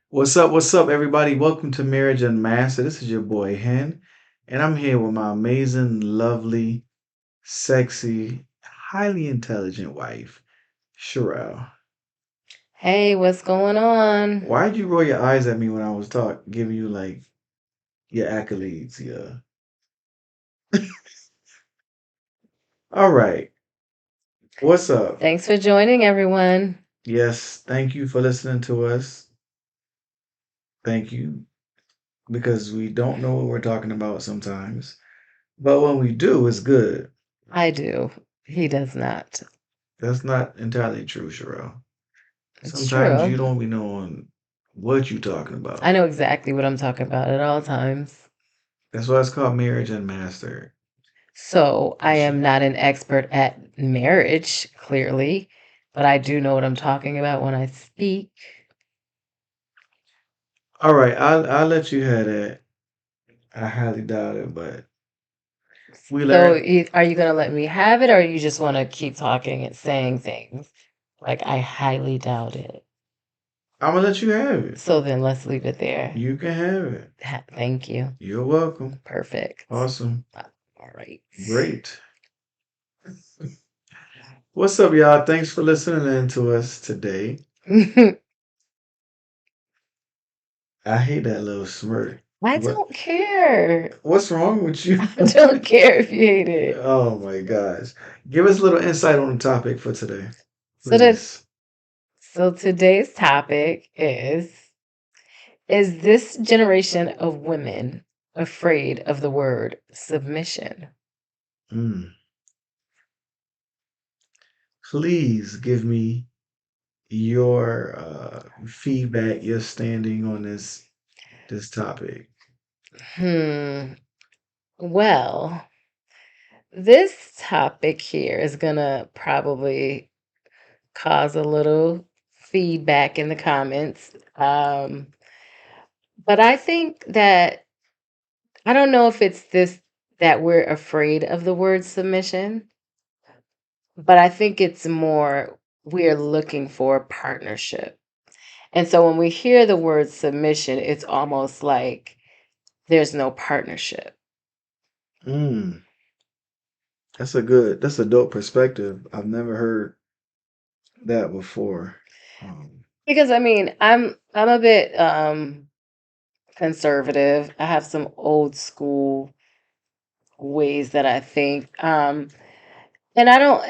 What's up, everybody? Welcome to Marriage Unmastered. This is your boy Hen, and I'm here with my amazing, lovely, sexy, highly intelligent wife, Shireal. Hey, what's going on? Why'd you roll your eyes at me when I was giving you like your accolades? Yeah. All right. What's up? Thanks for joining, everyone. Yes, thank you for listening to us. Thank you, because we don't know what we're talking about sometimes, but when we do, it's good. I do. He does not. That's not entirely true, Shireal. It's Sometimes true. you don't be knowing what you talking I about. know exactly what I'm talking about at all times. That's why it's called Marriage Unmastered. So, I Sh- am not an expert at marriage, clearly, but I do know what I'm talking about when I speak. All right, I'll let you have that. I highly doubt it, but we So, learn. are you going to let me have it, or you just want to keep talking and saying things? Like, I highly doubt it. I'm gonna let you have it. So, then let's leave it there. You can have it. Thank you. You're welcome. Perfect. Awesome. All right. Great. What's up, y'all? Thanks for listening in to us today. I hate that little smirk. I What? don't care. What's wrong with you? I don't care if you hate it. Oh my gosh. Give us a little insight on the topic for today, So that please. so today's topic is this generation of women afraid of the word submission? Mm. Please give me your feedback, your standing on this topic. Hmm. Well, this topic here is gonna probably cause a little feedback in the comments. But I think that I don't know if it's this that we're afraid of the word submission, but I think it's more we're looking for partnership. And so when we hear the word submission, it's almost like there's no partnership. Mm, that's a dope perspective. I've never heard that before. Um, Because I mean, I'm a bit conservative. I have some old school ways that I think. And I don't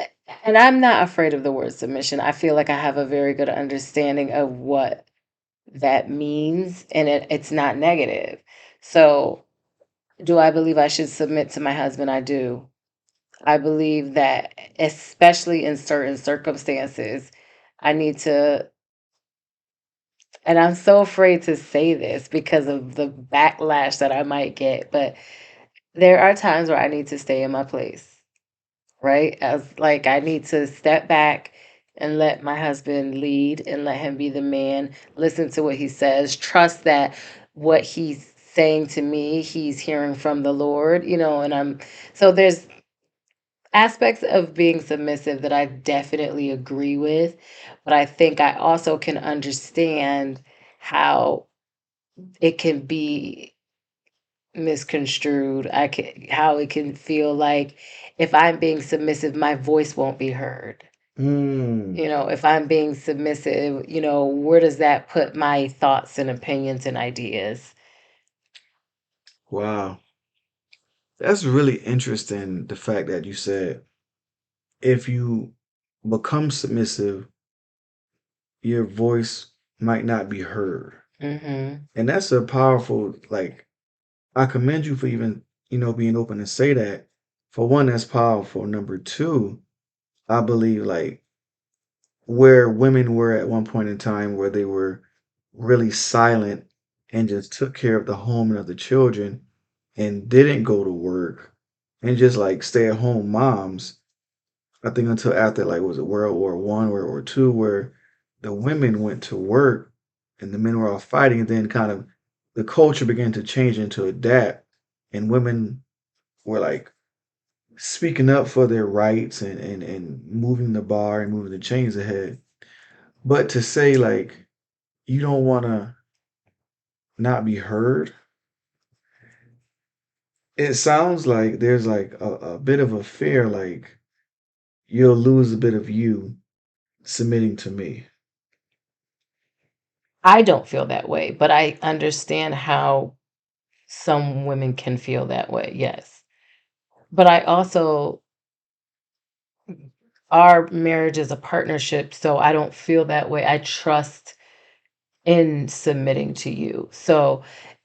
and I'm not afraid of the word submission. I feel like I have a very good understanding of what that means, and it's not negative. So, do I believe I should submit to my husband? I do. I believe that, especially in certain circumstances, I need to, and I'm so afraid to say this because of the backlash that I might get, but there are times where I need to stay in my place, right? As like I need to step back and let my husband lead and let him be the man, listen to what he says, trust that what he's saying to me, he's hearing from the Lord, and so there's aspects of being submissive that I definitely agree with, but I think I also can understand how it can be misconstrued. I can how it can feel like if I'm being submissive, my voice won't be heard. mm, If I'm being submissive, where does that put my thoughts and opinions and ideas? wow, that's really interesting. The fact that you said if you become submissive, your voice might not be heard, Mm-hmm. and that's a powerful. Like, I commend you for even being open to say that. For one, that's powerful. Number two, I believe like where women were at one point in time where they were really silent and just took care of the home and of the children and didn't go to work and just like stay at home moms. I think until after like was it World War I, World War II, where the women went to work and the men were all fighting, and then kind of the culture began to change and to adapt, and women were like speaking up for their rights and moving the bar and moving the chains ahead. But to say like you don't want to not be heard, it sounds like there's like a bit of a fear, like you'll lose a bit of you submitting to me. I don't feel that way, but I understand how some women can feel that way, yes. But I also our marriage is a partnership, so I don't feel that way. I trust in submitting to you. So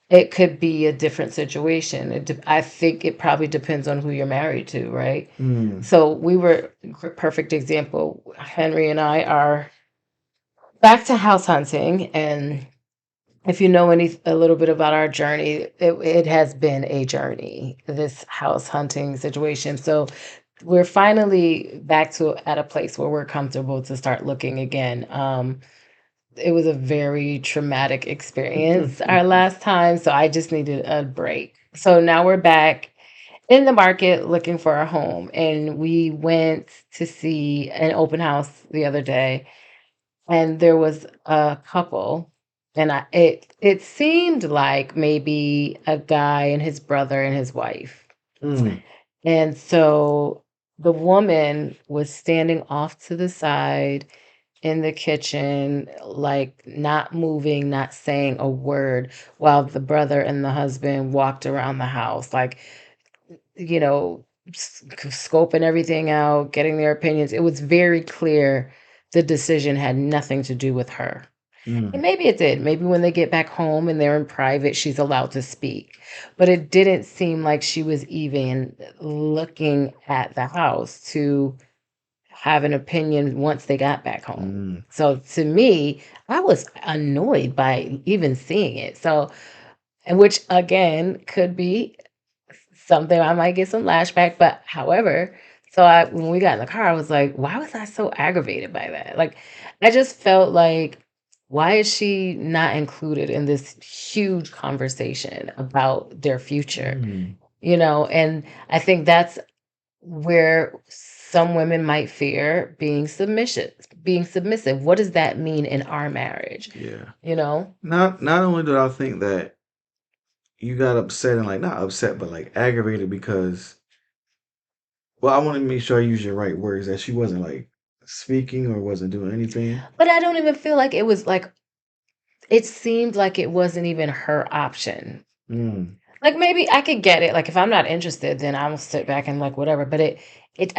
it could be a different situation. I think it probably depends on who you're married to, right? Mm, So we were perfect example. Henry and I are back to house hunting, and if you know a little bit about our journey, it has been a journey. This house hunting situation. So we're finally back to at a place where we're comfortable to start looking again. It was a very traumatic experience our last time, so I just needed a break. So now we're back in the market looking for a home, and we went to see an open house the other day, and there was a couple, and it seemed like maybe a guy and his brother and his wife. mm, And so the woman was standing off to the side in the kitchen, like not moving, not saying a word, while the brother and the husband walked around the house, like, you know, scoping everything out, getting their opinions. It was very clear the decision had nothing to do with her. And mm, maybe it did. Maybe when they get back home and they're in private, she's allowed to speak. But it didn't seem like she was even looking at the house to have an opinion once they got back home. mm, So to me, I was annoyed by even seeing it. So, and which again could be something I might get some lashback. But however, when we got in the car, I was like, why was I so aggravated by that? Like, I just felt like, why is she not included in this huge conversation about their future? mm. And I think that's where some women might fear being submissive. What does that mean in our marriage? Yeah. You know? Not only did I think that you got upset and like not upset, but like aggravated because well, I want to make sure I use your right words that she wasn't like speaking or wasn't doing anything. But I don't even feel like it was like it seemed like it wasn't even her option. Mm, Like maybe I could get it. Like if I'm not interested, then I'll sit back and like whatever. But I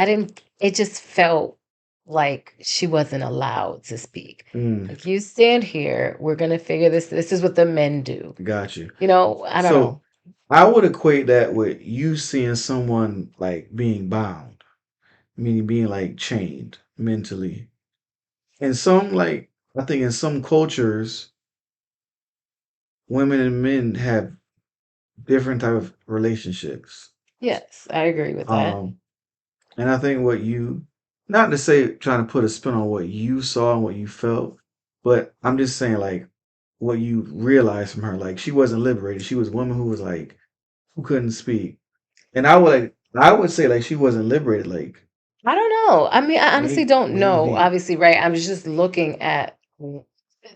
didn't. It just felt like she wasn't allowed to speak. mm, Like you stand here, we're gonna figure this. This is what the men do. got you. I don't So know. I would equate that with you seeing someone like being bound, meaning being like chained mentally. And some like I think in some cultures, women and men have different type of relationships. Yes, I agree with that. Um, and I think what you, not to say trying to put a spin on what you saw and what you felt, but I'm just saying like what you realized from her. Like she wasn't liberated. She was a woman who was like who couldn't speak. And I would say like she wasn't liberated. Like I don't know. I mean, I honestly don't know. maybe Obviously, right? I'm just looking at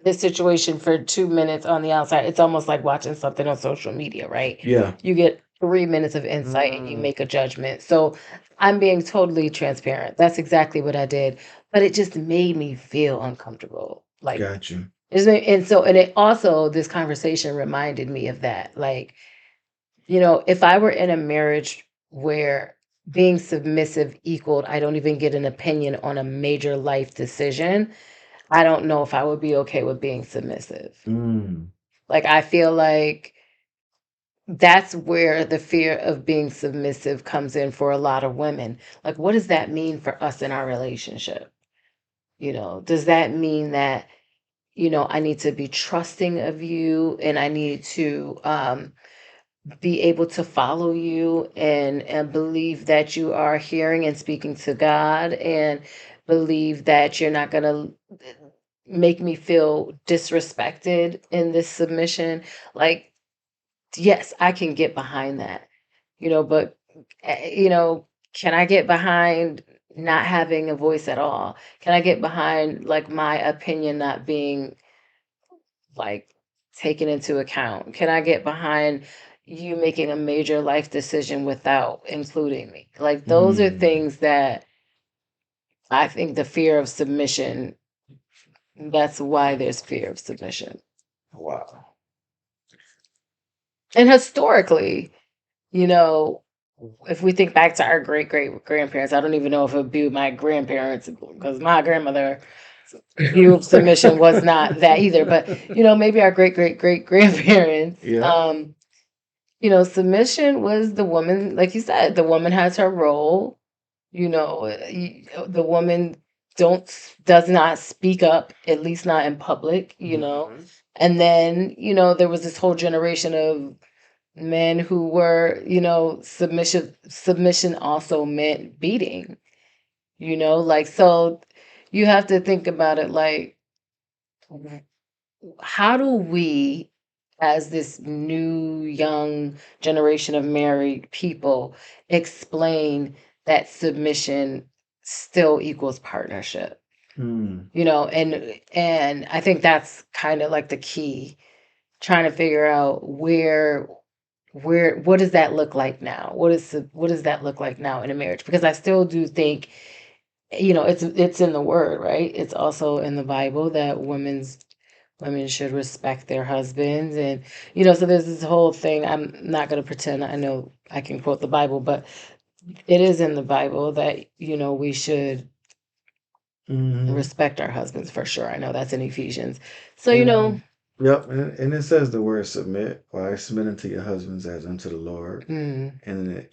the situation for 2 minutes on the outside. It's almost like watching something on social media, right? yeah. You get 3 minutes of insight and you Mm, make a judgment. So I'm being totally transparent. That's exactly what I did. But it just made me feel uncomfortable. Like, got you. and it also, this conversation reminded me of that. Like, if I were in a marriage where being submissive equaled, I don't even get an opinion on a major life decision, I don't know if I would be okay with being submissive. Mm, Like, I feel like that's where the fear of being submissive comes in for a lot of women. Like, what does that mean for us in our relationship? Does that mean that, I need to be trusting of you and I need to, be able to follow you and believe that you are hearing and speaking to God and believe that you're not going to make me feel disrespected in this submission. Like, yes, I can get behind that, but, you know, Can I get behind not having a voice at all? Can I get behind like my opinion not being like taken into account? Can I get behind you making a major life decision without including me? Like those are Hmm. things that I think the fear of submission, that's why there's fear of submission. Wow. And historically, you know, if we think back to our great great grandparents, I don't even know if it would be my grandparents because my grandmother view of submission was not that either. But maybe our great great great grandparents, Yeah. submission was the woman, like you said, the woman has her role. The woman don't does not speak up, at least not in public. Mhm. And then there was this whole generation of men who were, submission also meant beating, like, so you have to think about it like, how do we, as this new young generation of married people, explain that submission still equals partnership? Hmm. And I think that's kind of like the key, trying to figure out where what does that look like now? What does that look like now in a marriage? Because I still do think, it's in the word, right? It's also in the Bible that women should respect their husbands. And so there's this whole thing. I'm not going to pretend I know I can quote the Bible, but it is in the Bible that we should Hmm. respect our husbands for sure. I know that's in Ephesians. So And yep, and it says the word submit. Why submit unto your husbands as unto the Lord. mm. And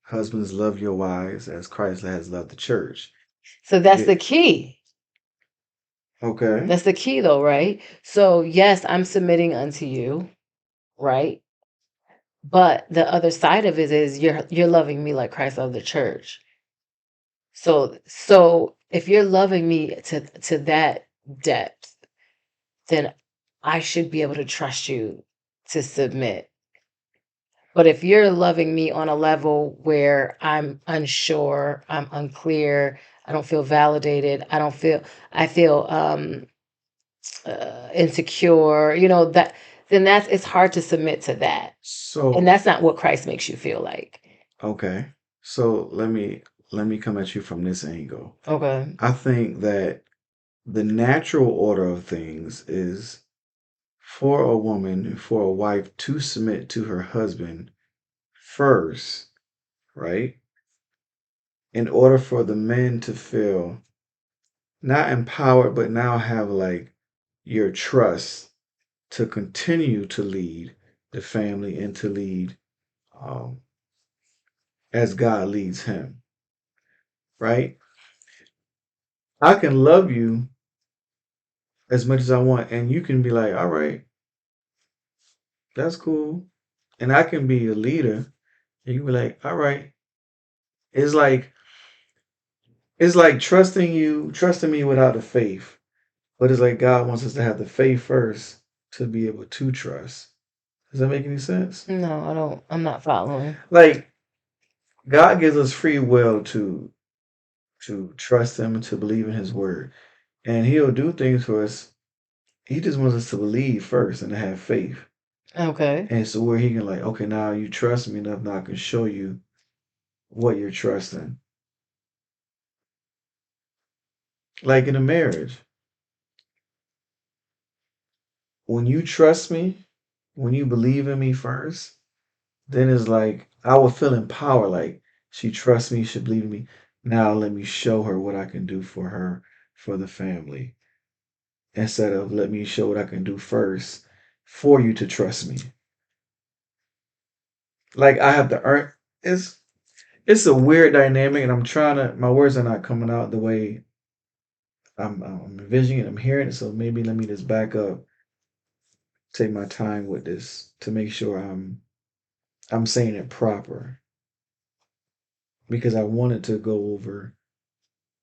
husbands love your wives as Christ has loved the church. So that's Yeah. the key. Okay. That's the key though, right? So yes, I'm submitting unto you, right? But the other side of it is you're loving me like Christ loved the church. So if you're loving me to that depth, then I should be able to trust you to submit. But if you're loving me on a level where I'm unsure, I'm unclear, I don't feel validated, I feel insecure, that then it's hard to submit to that. And So that's not what Christ makes you feel like. okay. So let me come at you from this angle. Okay. I think that the natural order of things is for a woman, for a wife to submit to her husband first, right? In order for the men to feel not empowered, but now have like your trust to continue to lead the family and to lead um, as God leads him, right? I can love you as much as I want, and you can be like, all right, that's cool. And I can be a leader, and you be like, all right. It's like it's like trusting me without the faith. But it's like God wants us to have the faith first to be able to trust. Does that make any sense? No, I'm not following. Like God gives us free will to trust him and to believe in his word. And he'll do things for us. He just wants us to believe first and to have faith. Okay. And so where he can like, okay, now you trust me enough, now I can show you what you're trusting. Like in a marriage, when you trust me, when you believe in me first, then it's like I will feel empowered. Like she trusts me, she believes in me. Now let me show her what I can do for her, for the family. Instead of let me show what I can do first for you to trust me. Like I have to earn. It's a weird dynamic, and I'm trying to. My words are not coming out the way I'm envisioning it. I'm hearing it. So maybe let me just back up, take my time with this to make sure I'm saying it proper because I wanted to go over.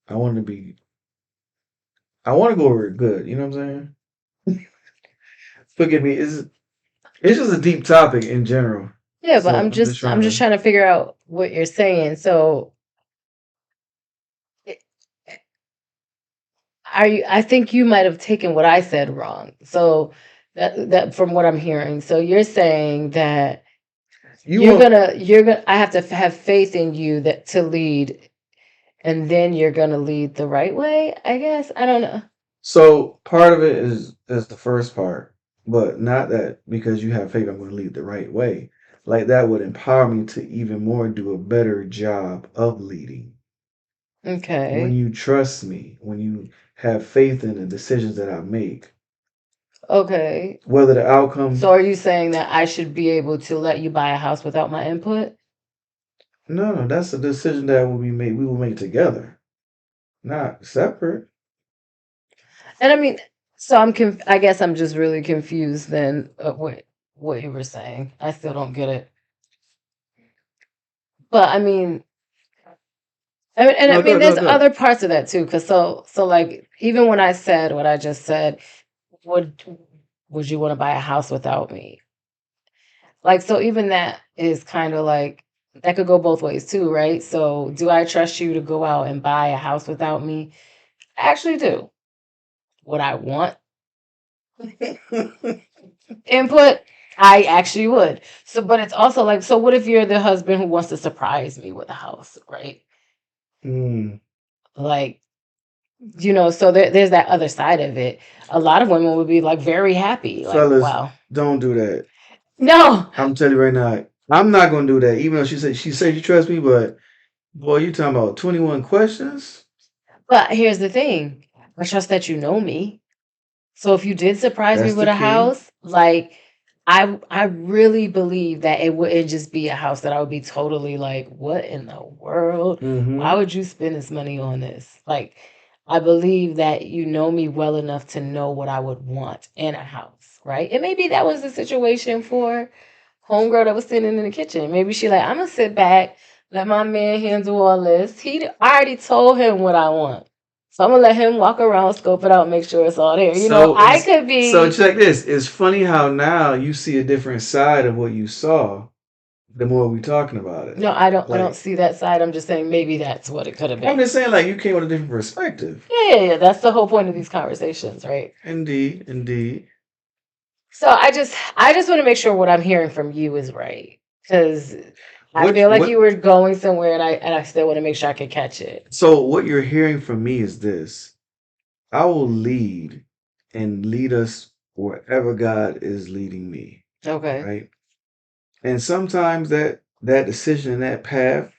I want to be. I want to go over it good. You know what I'm saying? Forgive me. It's just a deep topic in general. Yeah, but So I'm I'm just just I'm trying just to. trying to figure out what you're saying. So are you? I think you might have taken what I said wrong. So that from what I'm hearing, so you're saying that You want you're gonna I have to have faith in you that to lead, and then you're gonna lead the right way. I guess I don't know. so part of it is the first part, but not that because you have faith I'm going to lead the right way. Like that would empower me to even more do a better job of leading. When Okay. you trust me, when you have faith in the decisions that I make, Okay. whether the So outcome, are you saying that I should be able to let you buy a house without my input? no, that's a decision that will be made. We will make together, not separate. And I mean, so I guess I'm just really confused then what you were saying. I still don't get it. But No, I mean, go, there's go. other parts of that too. Cause so like even when I said what I just said, would would you want to buy a house without me? Like so, even that is kind of like that could go both ways too, right? So, do I trust you to go out and buy a house without me? I actually do. Would I want input? I actually would. So, but it's also like, so what if you're the husband who wants to surprise me with a house, right? Mm, Like, so there's that other side of it. A lot of women would be like very happy, like, fellas, wow. don't do that. No, I'm telling you right now, I'm not gonna do that. Even though she said she trusts me, but boy, you talking about 21 questions? but here's the thing. I trust that you know me. So if you did surprise me That's with the a key. house, like I really believe that it wouldn't just be a house that I would be totally like, what in the world? Why Mm-hmm. would you spend this money on this? Like I believe that you know me well enough to know what I would want in a house, right? And maybe that was the situation for homegirl that was sitting in the kitchen. Maybe she like, I'm gonna sit back, let my man handle all this. I already told him what I want. So I'm gonna let him walk around, scope it out, make sure it's all there. So I it's could so be check this. It's funny how now you see a different side of what you saw the more we talking about it. no, I don't Like see that side. I'm just saying maybe that's what it could have I'm been. just saying, like you came with a different perspective. Yeah. That's the whole point of these conversations, right? Indeed, indeed. So I just want to make sure what I'm hearing from you is right. Because I What feel like what you were going somewhere and I still want to make sure I can catch it. so what you're hearing from me is this. I will lead and lead us wherever God is leading me, Okay. right? And sometimes that decision and that path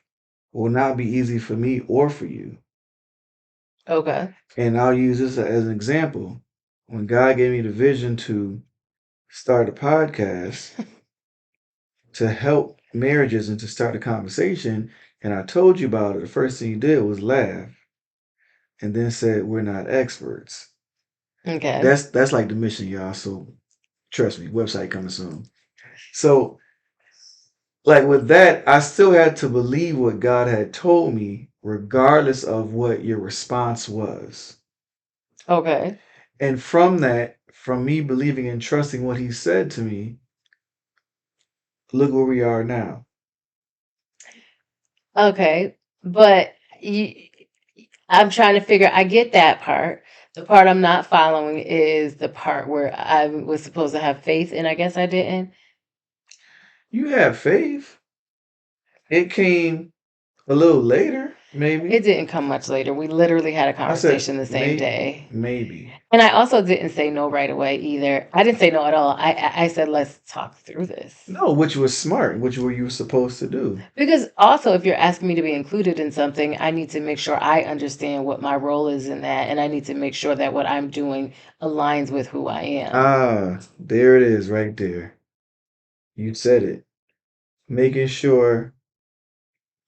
will not be easy for me or for you. Okay. And I'll use this as an example. When God gave me the vision to start a podcast to help marriages and to start a conversation, and I told you about it, the first thing you did was laugh and then said we're not experts. Okay. That's like the mission, y'all. So trust me, website coming soon. So like with that, I still had to believe what God had told me, regardless of what your response was. Okay. And from that, from me believing and trusting what He said to me, look where we are now. Okay. But you, I'm trying to figure, I get that part. The part I'm not following is the part where I was supposed to have faith and I guess I didn't. You have faith. It came a little later, It maybe. didn't come much later. We literally had a I said conversation the same day. maybe. And I also didn't say no right away either. I didn't say no at all. I said, let's talk through this. No, which was smart, which were you supposed to do. Because also, if you're asking me to be included in something, I need to make sure I understand what my role is in that. And I need to make sure that what I'm doing aligns with who I am. Ah, there it is right there. You said it. Making sure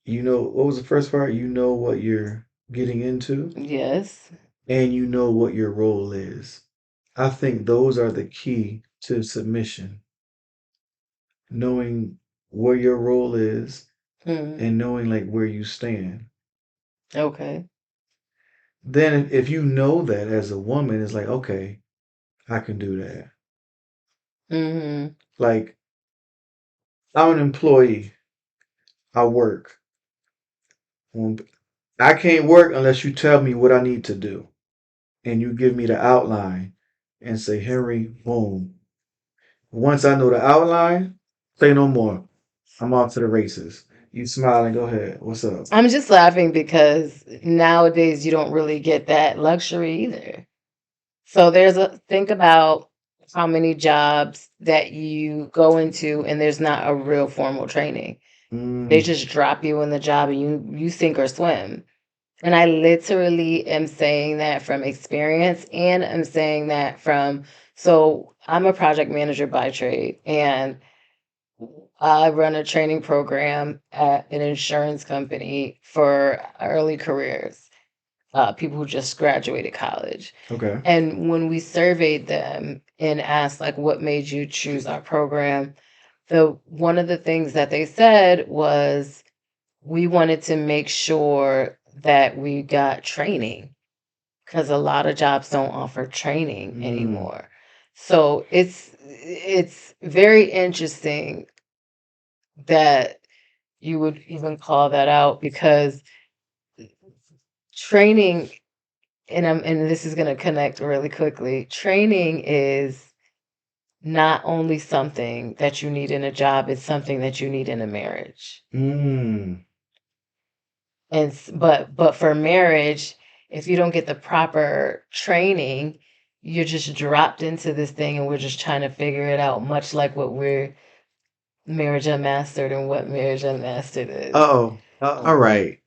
you know what was the first part? You know what you're getting into Yes. and you know what your role is. I think those are the key to submission. Knowing where your role is Mm, and knowing like where you stand. okay. Then if you know that as a woman, it's like, okay, I can do that. Hmm. Like I'm an employee. I work. When- I can't work unless you tell me what I need to do. and you give me the outline and say, Henry, boom. Once I know the outline, say no more. I'm off to the races. You smiling, go ahead. What's up? I'm just laughing because nowadays you don't really get that luxury either. So think about how many jobs that you go into and there's not a real formal training. They Mm, just drop you in the job and you sink or swim. And I literally am saying that from experience, and I'm saying that from, so I'm a project manager by trade, and I run a training program at an insurance company for early careers, people who just graduated college. okay. And when we surveyed them and asked, like, what made you choose our program, the one of the things that they said was, we wanted to make sure that we got training because a lot of jobs don't offer training Mm, anymore. So it's very interesting that you would even call that out, because training, and this is going to connect really quickly. Training is not only something that you need in a job, it's something that you need in a marriage. mm. But for marriage, if you don't get the proper training, you're just dropped into this thing and we're just trying to figure it out, much like what we're marriage unmastered and what marriage unmastered is. Uh-oh. All right.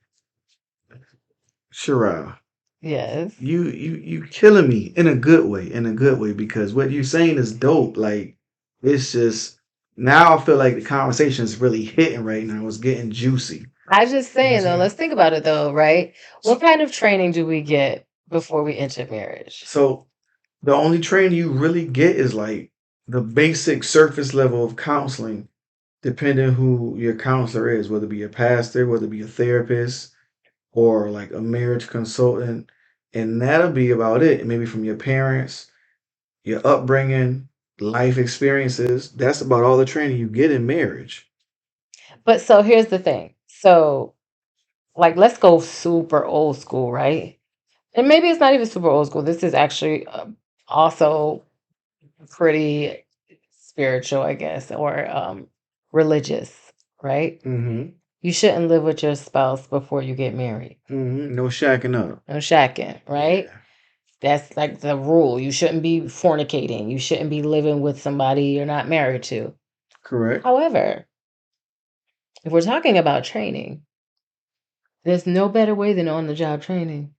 Shireal. Yes. You killing me in a good way, in a good way, because what you're saying is dope. Like it's just now I feel like the conversation is really hitting right now. It's getting juicy. I just You know what I'm saying though, saying? let's think about it though, right? What kind of training do we get before we enter marriage? So the only training you really get is like the basic surface level of counseling, depending who your counselor is, whether it be a pastor, whether it be a therapist, or like a marriage consultant. And that'll be about it. Maybe from your parents, your upbringing, life experiences. That's about all the training you get in marriage. But so here's the thing. So, like, let's go super old school, right? And maybe it's not even super old school. This is actually also pretty spiritual, I guess, or religious, right? Mm-hmm. You shouldn't live with your spouse before you get married. Mm-hmm. No shacking up. No shacking, right? Yeah. That's like the rule. You shouldn't be fornicating. You shouldn't be living with somebody you're not married to. Correct. However, if we're talking about training, there's no better way than on the job training.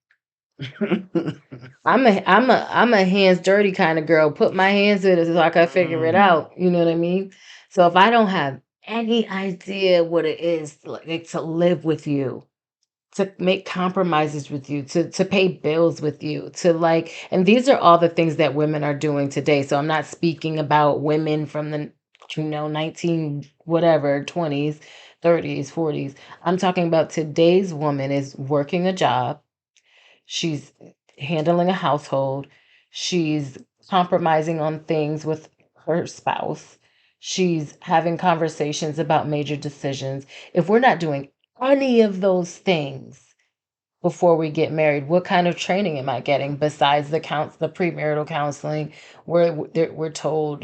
I'm a hands dirty kind of girl. Put my hands in it so I can figure it Mm. out. You know what I mean? So if I don't have any idea what it is like to live with you, to make compromises with you, to pay bills with you, to like, and these are all the things that women are doing today. So I'm not speaking about women from the 19 whatever 20s, 30s, 40s. I'm talking about today's woman is working a job. She's handling a household. She's compromising on things with her spouse. She's having conversations about major decisions. If we're not doing any of those things before we get married, what kind of training am I getting besides the premarital counseling, where we're told,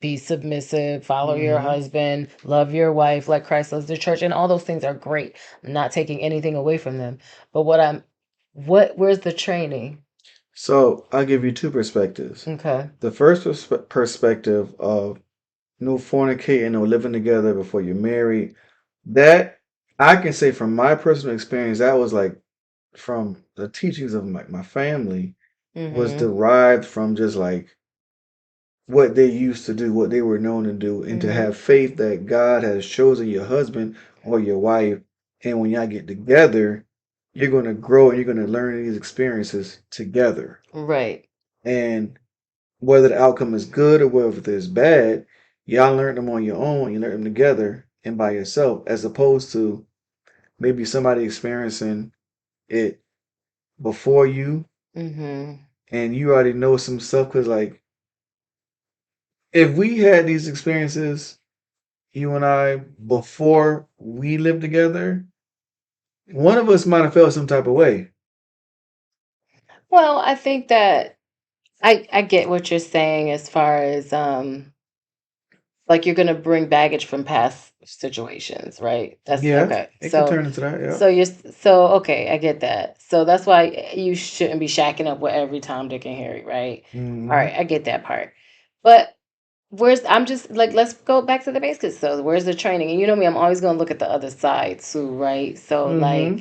be submissive, follow your Mm-hmm. husband, love your wife like Christ loves the church, and all those things are great. I'm not taking anything away from them, but where's the training? So I'll give you two perspectives. Okay. The first perspective of no fornicating or living together before you're married, that I can say from my personal experience, that was like from the teachings of my family, was Mm-hmm. derived from just like what they used to do, what they were known to do, and to Mm-hmm. have faith that God has chosen your husband or your wife. And when y'all get together, you're going to grow and you're going to learn these experiences together. Right. And whether the outcome is good or whether it's bad, y'all learn them on your own, you learn them together and by yourself, as opposed to maybe somebody experiencing it before you Mm-hmm. and you already know some stuff. Because, like, if we had these experiences, you and I, before we lived together, one of us might have felt some type of way. Well, I think that I get what you're saying as far as like you're gonna bring baggage from past situations, right? That's Yeah, okay. it can turn into that. Yeah. So okay, I get that. So that's why you shouldn't be shacking up with every Tom, Dick, and Harry, right? All Hmm. right, I get that part. But where's I'm just like let's go back to the basics. So where's the training? And you know me, I'm always gonna look at the other side too, right? So like,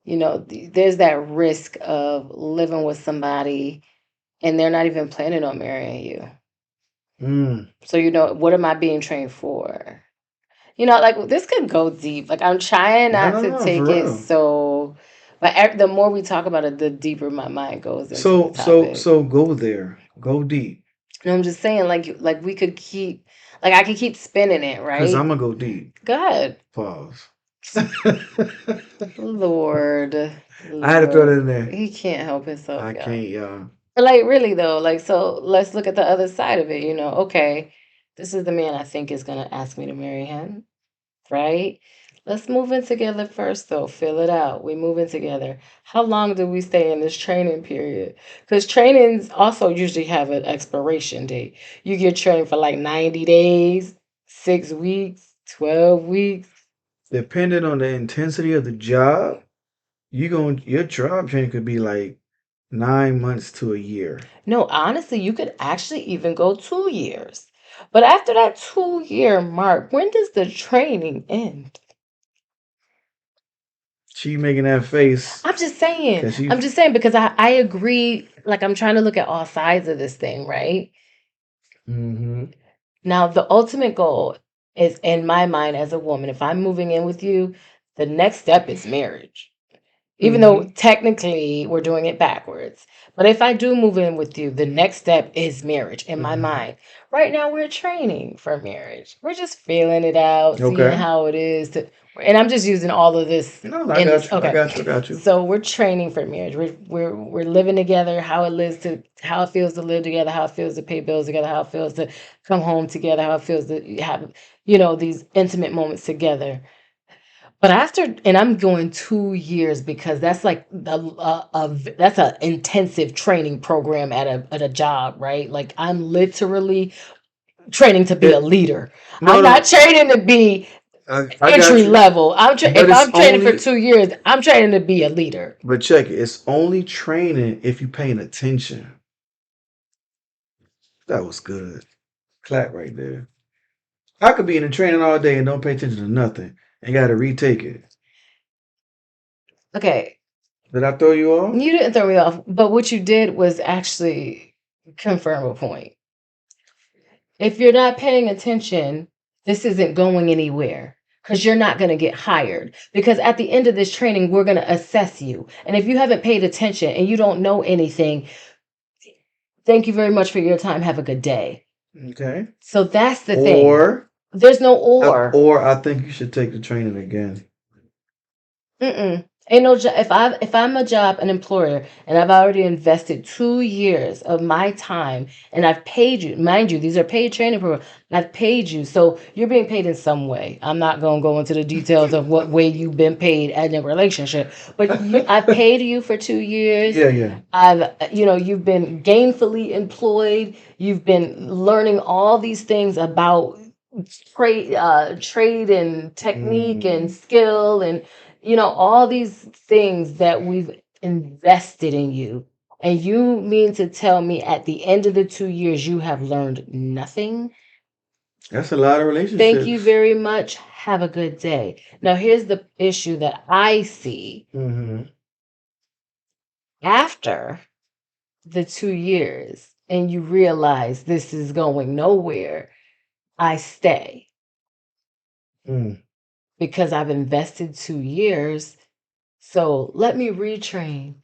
Hmm. there's that risk of living with somebody and they're not even planning on marrying you. Mm. So what am I being trained for? Like this could go deep. Like I'm trying No, not no, to no, take for it real. so, but the more we talk about it, the deeper my mind goes into the topic. So go there. Go deep. And I'm just saying, like we could keep, like I could keep spinning it, Cause I'm right? gonna go deep. God, Pause. Lord, I had to throw that Lord, in there. he can't help himself, I y'all. can't, y'all. But like really though, like so let's look at the other side of it. Okay, this is the man I think is gonna ask me to marry him. Right? Let's move in together first, though. Fill it out. We move in together. How long do we stay in this training period? Because trainings also usually have an expiration date. You get trained for like 90 days, 6 weeks, 12 weeks. Depending on the intensity of the job, your job training could be like 9 months to a year. No, honestly, you could actually even go 2 years. But after that 2 year mark, when does the training end? She making that face I'm just saying. because she. I'm just saying because I agree. Like I'm trying to look at all sides of this thing, right? Hmm. Now, the ultimate goal is in my mind as a woman, if I'm moving in with you, the next step is marriage. Even though Hmm. technically we're doing it backwards. But if I do move in with you, the next step is marriage in my Hmm. mind. Right now, we're training for marriage. We're just feeling it out, seeing Okay. how it is to, and I'm just using all of this No, I in this. got you. I Okay. got you. I got you. So we're training for marriage. We're living together, how it feels to live together, how it feels to pay bills together, how it feels to come home together, how it feels to have, these intimate moments together. But and I'm going 2 years because that's like that's a intensive training program at a job, right? Like I'm literally training to be a It. leader. No, I'm not no. training to be I got entry you. level. But If it's I'm training for only. 2 years, I'm training to be a leader. But check it. It's only training if you paying attention. That was good. Clap right there. I could be in the training all day and don't pay attention to nothing and got to retake it. Okay, Did I throw you off? you didn't throw me off, but what you did was actually confirm a point. If you're not paying attention, this isn't going anywhere because you're not going to get hired. Because at the end of this training, we're going to assess you. And if you haven't paid attention and you don't know anything, thank you very much for your time. Have a good day. Okay. So that's the thing. Or, There's no or. or I think you should take the training again. Mm-mm. Ain't no job. If I'm a job, an employer, and I've already invested 2 years of my time, and I've paid you, mind you, these are paid training programs. I've paid you, so you're being paid in some way. I'm not gonna go into the details of what way you've been paid in a relationship, but I've paid you for 2 years. Yeah, yeah. You've been gainfully employed. You've been learning all these things about trade and technique and Hmm. skill and all these things that we've invested in you, and you mean to tell me at the end of the 2 years you have learned nothing? That's a lot of Thank you relationships. very much. Have a good day. Now here's the issue that I see. Hmm. After the 2 years and you realize this is going nowhere, I stay Mm. because I've invested 2 years. So let me retrain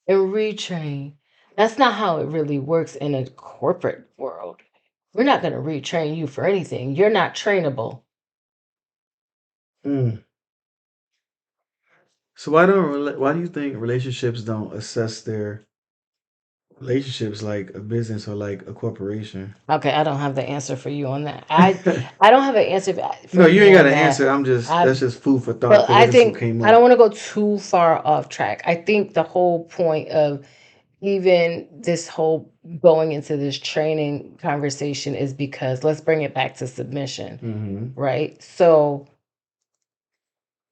and retrain. That's not how it really works in a corporate world. We're not going to retrain you for anything. You're not trainable. Mm. So why do you think relationships don't assess their relationships like a business or like a corporation? Okay, I don't have the answer for you on that. I don't have an answer for No, you you ain't got on an that. answer. I'm just I that's just food for thought Well, because I that just what think came I don't up. want to go too far off track. I think the whole point of even this whole going into this training conversation is because let's bring it back to submission, Mm-hmm. right? So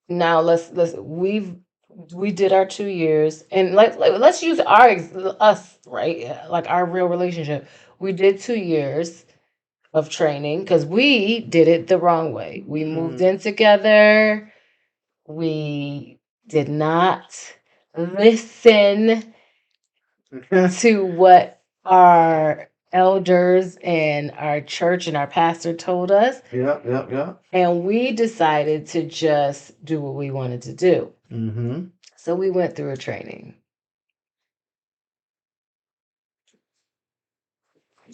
now let's we did our 2 years, and let's use us, right? Like our real relationship. We did 2 years of training because we did it the wrong way. We moved Mm-hmm. in together. We did not listen to what our elders and our church and our pastor told us. Yep, yep, yep. And we decided to just do what we wanted to do. Mm-hmm. So we went through a training.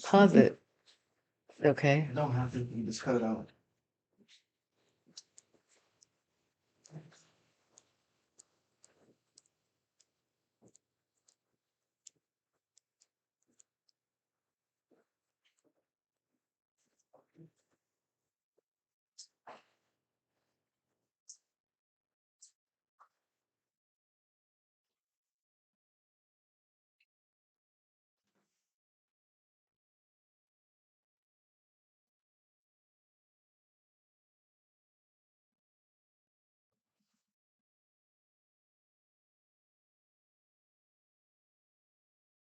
Pause it. Okay. Don't have to. You just cut it out.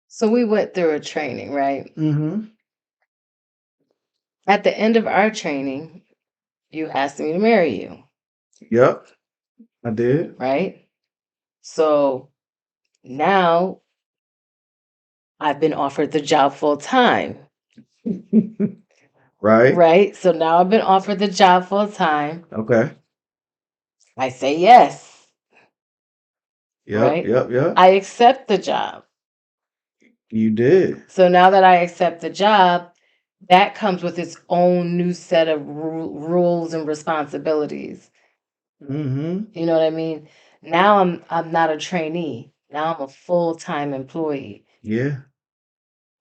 So we went through a training, right? Mm-hmm. At the end of our training, you asked me to marry you, Yep, I did. right? So now I've been offered the job full time, Right. right? So now I've been offered the job full time. Okay. I say yes, Yep, right? yep, yep. I accept the job. You did. So now that I accept the job, that comes with its own new set of rules and responsibilities. Mm-hmm. You know what I mean? Now I'm not a trainee. Now I'm a full-time employee. Yeah.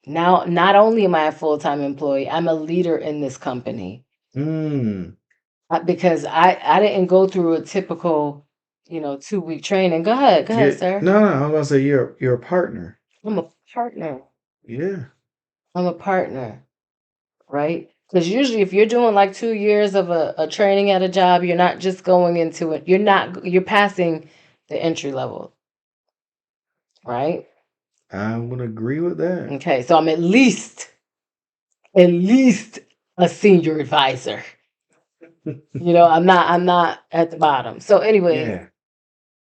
Now not only am I a full-time employee, I'm a leader in this company. Mm. Because I didn't go through a typical, 2-week training. Go ahead, Yeah. sir. No, no, I was gonna say you're a partner. I'm a partner. Yeah. I'm a partner, right? Because usually, if you're doing like 2 years of a training at a job, you're not just going into it. You're passing the entry level, right? I would agree with that. Okay, so I'm at least a senior advisor. I'm not at the bottom. So, anyways, Yeah.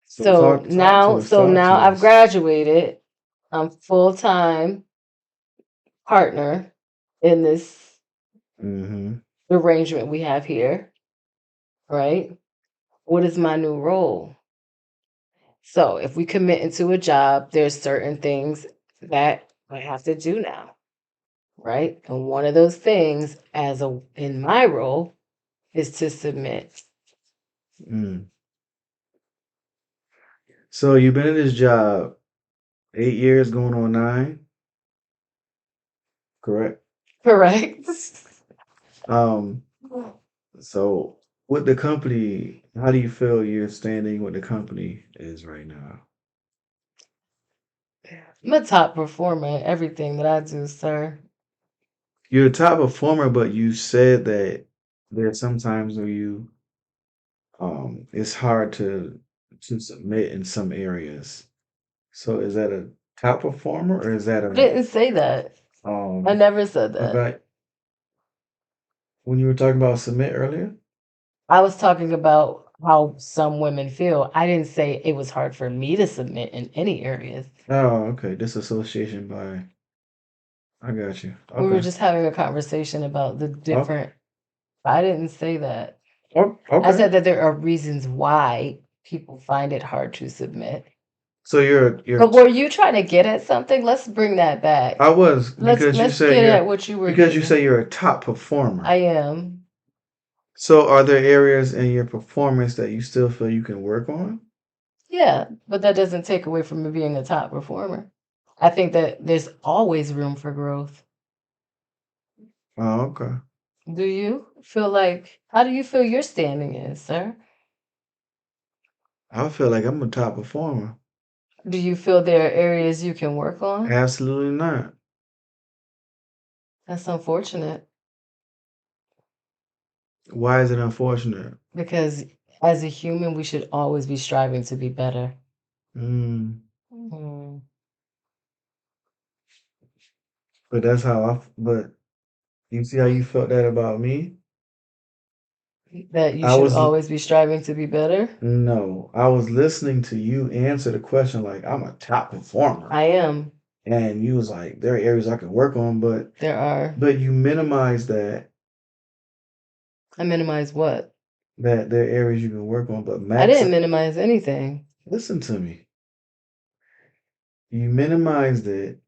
So so talk to now, us. so Talk now to I've us. graduated. I'm full time partner in this Mm-hmm. arrangement we have here, right? What is my new role? So if we commit into a job, there's certain things that I have to do now, right? And one of those things, in my role, is to submit. Mm. So you've been in this job 8 years, going on 9, correct? Correct. Um. So with the company, how do you feel your standing with the company is right now? I'm a top performer in everything that I do, sir. You're a top performer, but you said that there are some times where it's hard to submit in some areas. So is that a top performer or is that I didn't say that. I um never said that. about when you were talking about submit earlier? I was talking about how some women feel. I didn't say it was hard for me to submit in any areas. Oh, okay. Disassociation by I got you. We were Okay. just having a conversation about the Oh, different. I didn't say that. oh, I okay. said that there are reasons why people find it hard to submit. So you're But were you trying to get at something? Let's bring that back. I was Let's get at what you were because you say getting. you're a top I performer. am. So are there areas in your performance that you still feel you can work on? Yeah, but that doesn't take away from me being a top performer. I think that there's always room for growth. Oh, okay. Do you feel like, how do you feel your standing is, sir? I feel like I'm a top performer. Do you feel there are areas you can work on? Absolutely not. That's unfortunate Why is it unfortunate? because as a human, we should always be striving to be better. Mm, Mhm. but that's how but you see how you felt that about me? That you I should was, always be striving to be better. no, I was listening to you answer the question like I'm a top performer. I am. And you was like, there are areas I can work on, There are. but you minimize that I minimize what? there are areas you can work on, but I max didn't minimize anything. listen to me. You minimized it,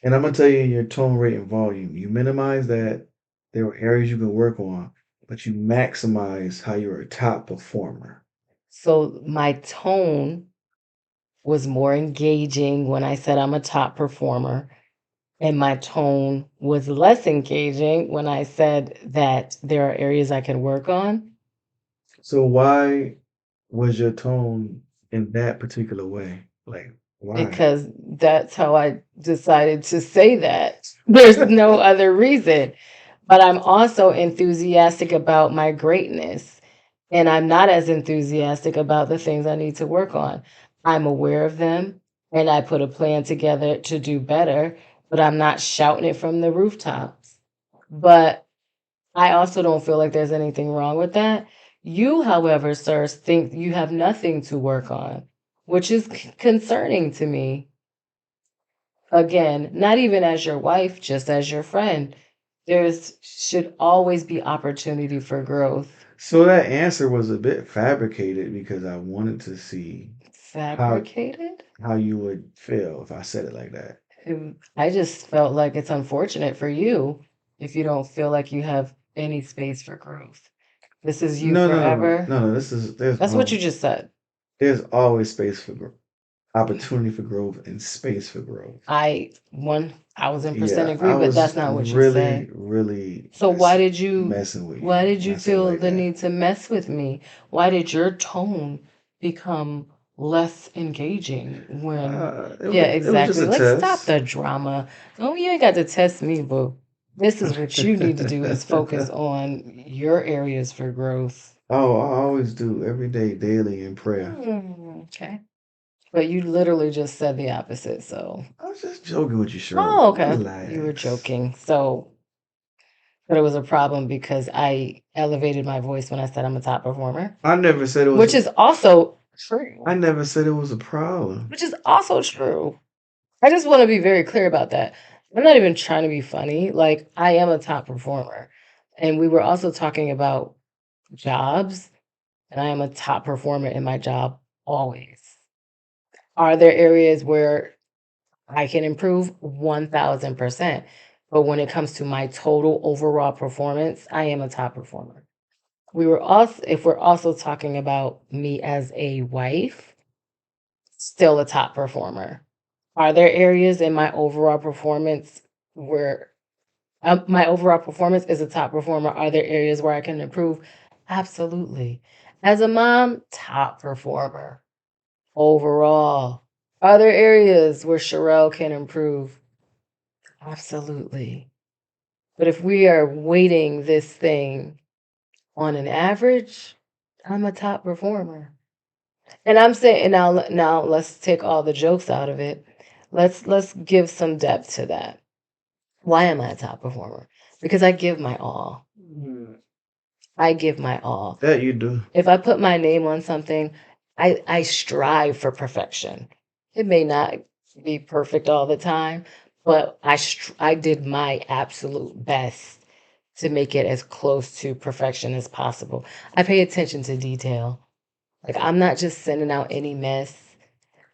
and I'm gonna tell you your tone rate and volume. You minimize that there were areas you can work on, but you maximize how you're a top performer. So my tone was more engaging when I said I'm a top performer, and my tone was less engaging when I said that there are areas I can work on So why was your tone in that particular way? Like, why? because that's how I decided to say that. There's no other reason. But I'm also enthusiastic about my greatness. And I'm not as enthusiastic about the things I need to work on. I'm aware of them and I put a plan together to do better, but I'm not shouting it from the rooftops. But I also don't feel like there's anything wrong with that. You, however, sir, think you have nothing to work on, which is concerning to me. Again, not even as your wife, just as your friend. There's should always be opportunity for growth. So that answer was a bit fabricated because I wanted to see how Fabricated? how you would feel if I said it like that. I just felt like it's unfortunate for you if you don't feel like you have any space for growth. This is you No, no, no, no, forever. no, no. This is That's what you just said. there's always space for opportunity for growth and space for growth. I 1000% Yeah, agree, I but that's was not what you really, said. really So messing with why you did when you I said it feel like the that. need to mess with me? Why did your tone become less engaging when yeah, It was just exactly. a Let's stop test. the drama. Oh, you ain't got to test me, boo. This is what you need to do is focus on your areas for growth. Oh, I always do every day, daily in prayer. Okay. But you literally just said the opposite, so I was just joking with you, Cheryl. oh, okay. You were Relax. joking. So but it was a problem because I elevated my voice when I said I'm a top performer, I never said it was. which is also I true. never said it was a problem. Which is also true. I just want to be very clear about that. I'm not even trying to be funny. Like, I am a top performer. And we were also talking about jobs, and I am a top performer in my job always. Are there areas where I can improve? 1000%. But when it comes to my total overall performance, I am a top performer. We were also if we're also talking about me as a wife, still a top performer. Are there areas in my overall performance where my overall performance is a top performer? Are there areas where I can improve? Absolutely. As a mom, top performer overall. Are there areas where Shireal can improve? Absolutely. But if we are weighting this thing on an average, I'm a top performer. And I'm saying now let's take all the jokes out of it. Let's give some depth to that. Why am I a top performer? Because I give my all. Mm, I give my all. that you do. If I put my name on something, I strive for perfection. It may not be perfect all the time, but I did my absolute best to make it as close to perfection as possible. I pay attention to detail. Like I'm not just sending out any mess.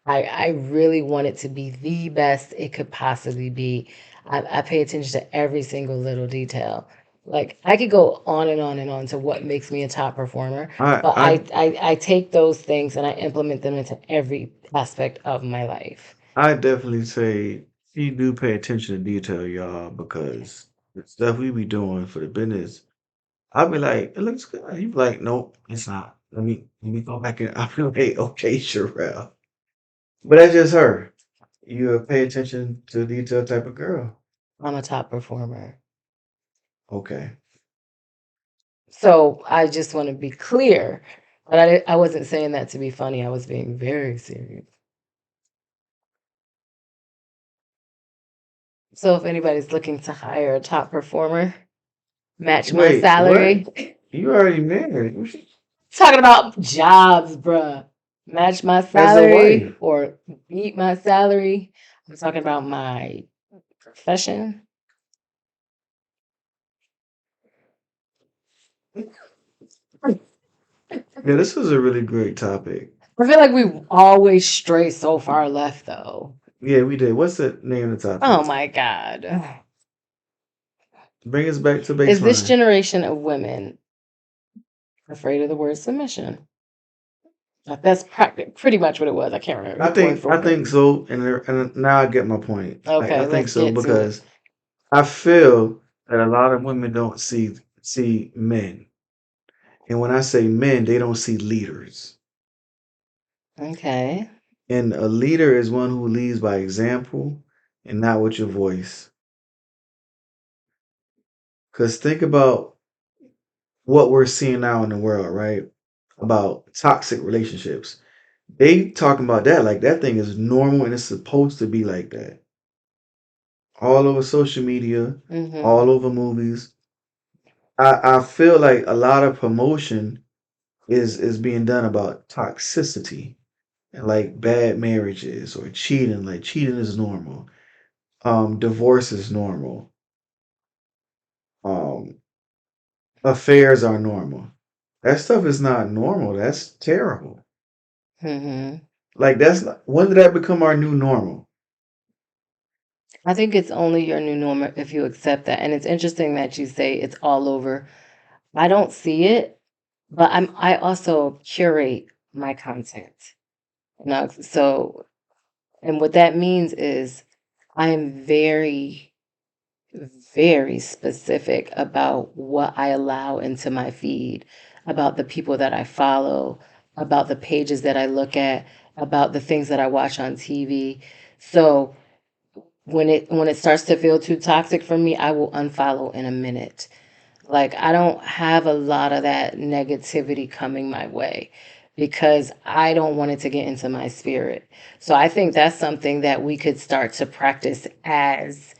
I really want it to be the best it could possibly be. I pay attention to every single little detail. Like I could go on and on and on to what makes me a top performer, I but I I take those things and I implement them into every aspect of my life. I definitely say you do pay attention to detail, y'all, because the stuff we be doing for the business, I'll be like, it looks good. You be like, nope, it's not. Let me go back and I'll be like, okay, Sherelle. But that's just her. You pay attention to detail type of girl. I'm a top performer. Okay. So I just want to be clear, but I wasn't saying that to be funny. I was being very serious. So if anybody's looking to hire a top performer, match my Wait, what? salary. You already married. Talking about jobs, bruh. Match my As a salary wife. or beat my salary. I'm talking about my profession. Yeah, this was a really great topic. I feel like we always stray so far left, though. Yeah, we did. What's the name of the Oh topic? my God. Bring us back to Is this baseline. generation of women afraid of the word submission? Like, that's pretty much what it was. I can't remember word for I word. think so, and now I get my point. Like I Okay, think let's so get to it. because I feel that a lot of women don't see men, and when I say men, they don't see leaders. Okay. And a leader is one who leads by example and not with your voice. Because think about what we're seeing now in the world, right? About toxic relationships. They talking about that like that thing is normal and it's supposed to be like that. All over social media, Mm-hmm. all over movies. I feel like a lot of promotion is being done about toxicity and like bad marriages or cheating. Like cheating is normal. Divorce is normal. Um, affairs are normal. That stuff is not normal. That's terrible. Mm-hmm. Like that's not, when did that become our new normal? I think it's only your new normal if you accept that. And it's interesting that you say it's all over. I don't see it, but I also curate my content. Now, so and what that means is I am very, very specific about what I allow into my feed, about the people that I follow, about the pages that I look at, about the things that I watch on TV. So when it starts to feel too toxic for me, I will unfollow in a minute. Like I don't have a lot of that negativity coming my way because I don't want it to get into my spirit. So I think that's something that we could start to practice as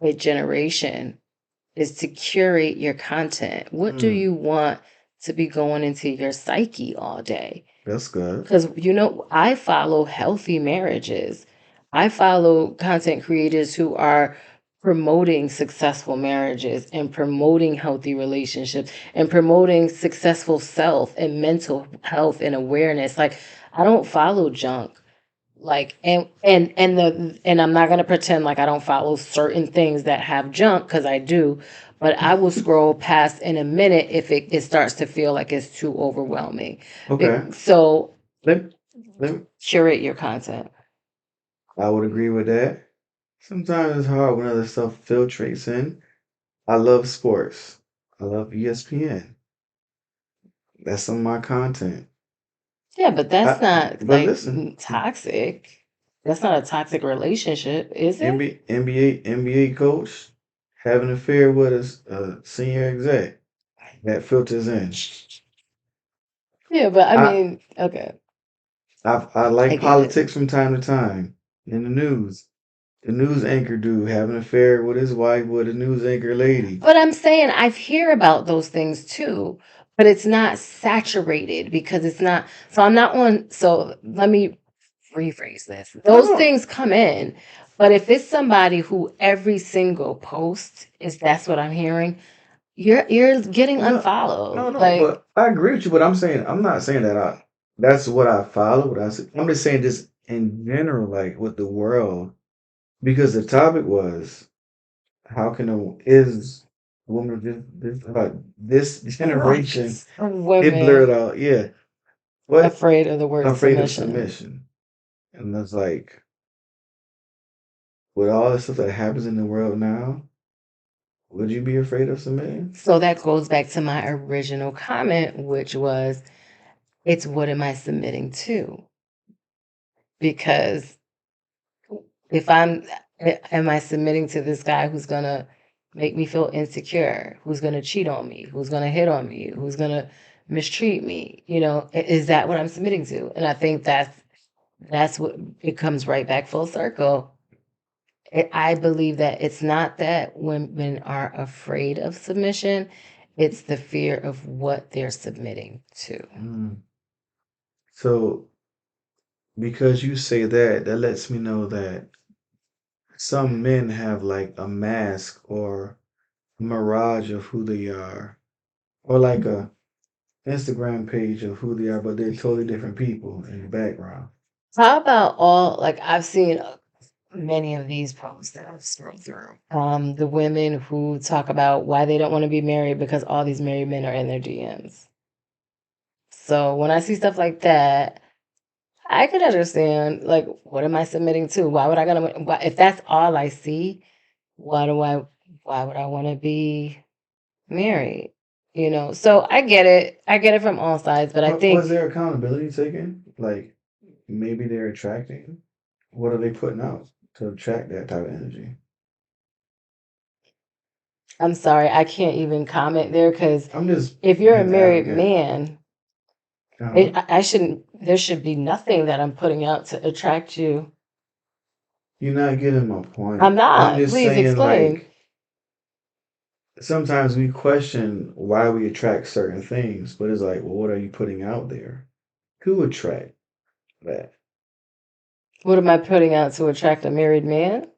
a generation is to curate your content. What do Mm, you want to be going into your psyche all day? that's good. Because, I follow healthy marriages. I follow content creators who are promoting successful marriages and promoting healthy relationships and promoting successful self and mental health and awareness. Like, I don't follow junk. Like and I'm not gonna pretend like I don't follow certain things that have junk because I do, but I will scroll past in a minute if it starts to feel like it's too overwhelming. Okay. So Let, let, curate your content. I would agree with that. Sometimes it's hard when other stuff filtrates in. I love sports. I love ESPN. That's some of my content. Yeah, but that's not But like listen, toxic. That's not a toxic relationship, is it? NBA coach have an affair with a senior exec that filters in. Yeah, but I I mean, okay, I I like get it. politics from time to time in the news. The news anchor dude having an affair with his wife with a news anchor lady. But I'm saying I hear about those things too, but it's not saturated because it's not. So I'm not on. So let me rephrase this. No, Those no, things come in, but if it's somebody who every single post is that's what I'm hearing, you're getting no, unfollowed. no. Like, But I agree with you. But I'm not saying that I. That's what I follow. I'm just saying just in general, like with the world, because the topic was how can is a woman this generation? It blurred women out. Yeah, what afraid of the word afraid of submission. submission, and it's like with all the stuff that happens in the world now, would you be afraid of submitting? So that goes back to my original comment, which was, it's what am I submitting to? because if I'm am I submitting to this guy who's gonna make me feel insecure, who's gonna cheat on me, who's gonna hit on me, who's gonna mistreat me? Is that what I'm submitting to? And I think that's what it comes right back full circle. I believe that it's not that women are afraid of submission, it's the fear of what they're submitting to. Mm. So because you say that, that lets me know that some men have like a mask or mirage of who they are, or like a Instagram page of who they are, but they're totally different people in the background. How about I've seen many of these posts that I've scrolled through. The women who talk about why they don't want to be married because all these married men are in their DMs. So when I see stuff like that, I could understand, like, what am I submitting to? Why would I gonna why, if that's all I see, why do I why would I want to be married? So I get it. I get it from all sides, but I But was think there accountability taken? Like maybe they're attracting. What are they putting out to attract that type of energy? I'm sorry, I can't even comment there because I'm just if you're a being married advocate. man, Uh-huh. I shouldn't. There should be nothing that I'm putting out to attract you. You're not getting my I'm point. I'm not. just Please saying, explain. like, sometimes we question why we attract certain things, but it's like, well, what are you putting out there? Who attract that? What am I putting out to attract a married man?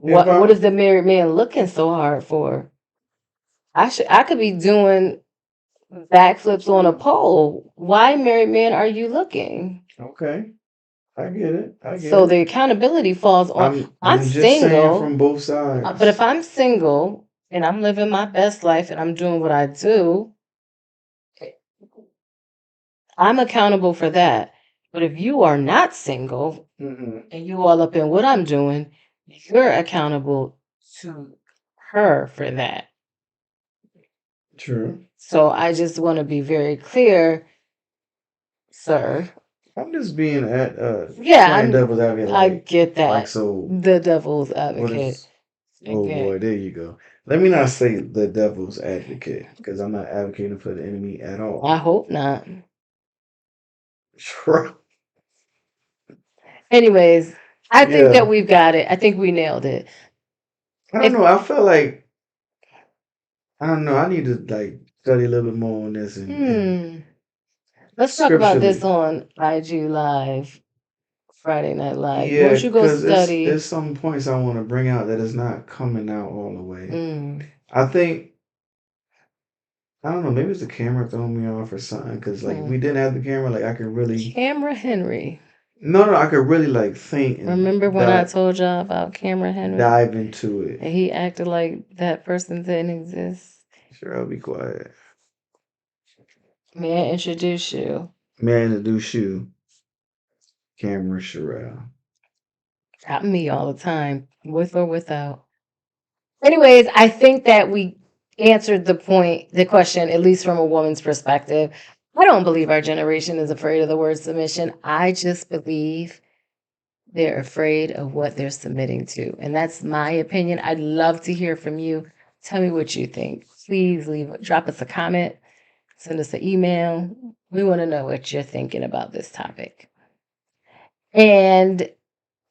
If What I, is the married man looking so hard for? I could be doing backflips on a pole. Why, married man, are you looking? okay, I get it. I get So the it. accountability falls on. I'm I'm just saying single, from both but if sides. I'm single and I'm living my best life and I'm doing what I do, I'm accountable for that. But if you are not single Hmm. and you all up in what I'm doing, you're accountable to her for that. True. So I just want to be very clear, sir. I'm just being at Yeah, playing devil's advocate, I get like that. so. The devil's What advocate. is? I Oh boy, get. there you go. Let me not say the devil's advocate because I'm not advocating for the enemy at I all. hope not. Sure. Anyways, I think that Yeah. we've got it. I think we nailed it. I don't If know. I feel like I don't know. I need to like study a little bit more on this and hmm, let's talk about this scripturally. on IG Live, Friday Night Live. Yeah, Won't you go because it's study? some points I want to bring out that is not coming out all the way. Mm, I think I don't know. Maybe it's the camera throwing me off or something. Because like if hmm. we didn't have the camera, like I could really Camera Henry. no, I could really like think and Remember when I told y'all about Camera Henry? dive into it. And he acted like that person didn't exist? Sure, I'll be quiet. May I introduce you? Man, to do shoe camera Shireal. Got me all the time, with or without. Anyways, I think that we answered the question, at least from a woman's perspective. I don't believe our generation is afraid of the word submission. I just believe they're afraid of what they're submitting to. And that's my opinion. I'd love to hear from you. Tell me what you think. Please drop us a comment, send us an email. We want to know what you're thinking about this topic. And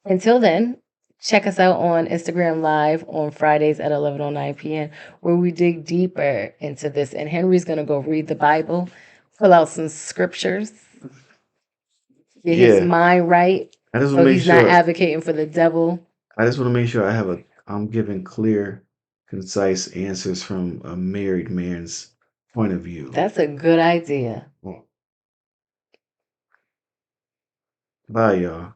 until then, check us out on Instagram Live on Fridays at 11:09 p.m., where we dig deeper into this. And Henry's going to go read the Bible, pull out some scriptures, get his Yeah, mind right I just want so to make he's not sure. advocating for the devil. I just want to make sure I'm giving clear, concise answers from a married man's point of view. That's a good idea. Well, bye, y'all.